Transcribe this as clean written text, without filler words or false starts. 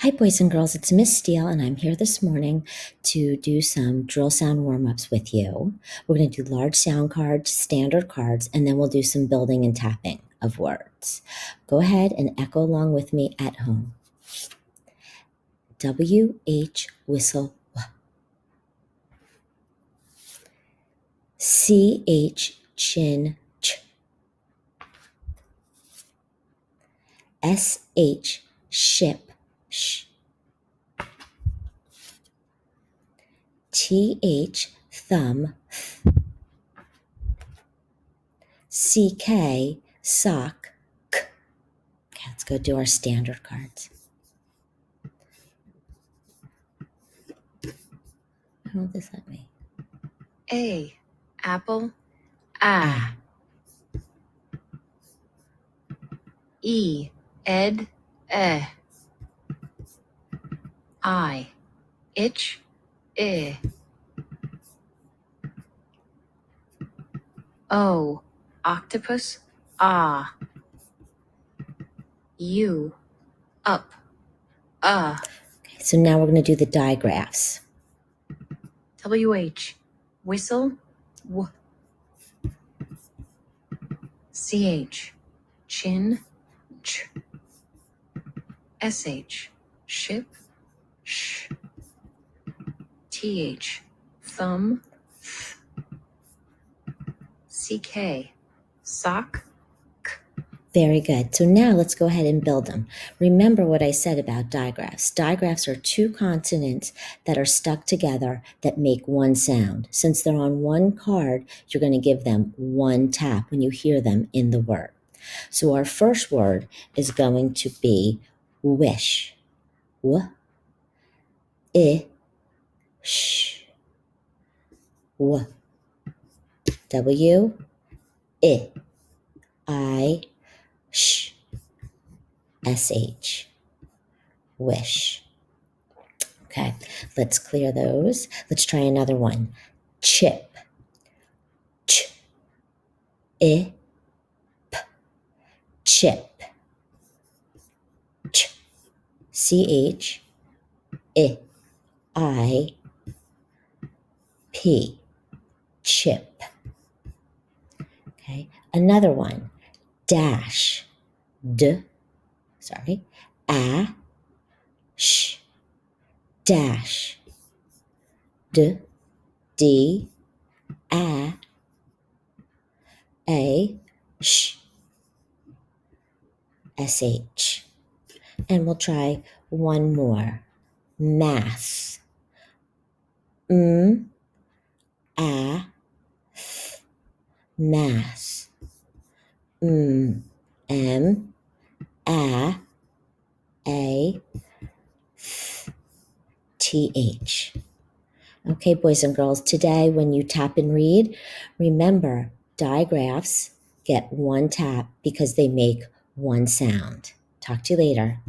Hi, boys and girls. It's Miss Steele, and I'm here this morning to do some drill sound warm-ups with you. We're going to do large sound cards, standard cards, and then we'll do some building and tapping of words. Go ahead and echo along with me at home. W-H whistle. C-H chin ch. S-H ship sh. T-H thumb th. C-K sock k. Okay, let's go do our standard cards. How will this let me? A, apple, ah. E, ed, eh. I, itch, eh. O, octopus, ah. U, up, Okay, so now we're going to do the digraphs. WH, whistle, w. CH, chin, ch. SH, ship, sh. TH, thumb, th. CK, sock, k. Very good. So now let's go ahead and build them. Remember what I said about digraphs. Digraphs are two consonants that are stuck together that make one sound. Since they're on one card, you're going to give them one tap when you hear them in the word. So our first word is going to be wish. W, I, sh. W, W, I, sh. SH, wish. Okay, let's clear those. Let's try another one. Chip, ch, I, p, chip, ch, CH, I, P, chip. Okay, another one. Dash, a, sh, dash, D, a, sh, SH. And we'll try one more. Math, a, th, math, m, a, th, th. Okay, boys and girls, today when you tap and read, remember digraphs get one tap because they make one sound. Talk to you later.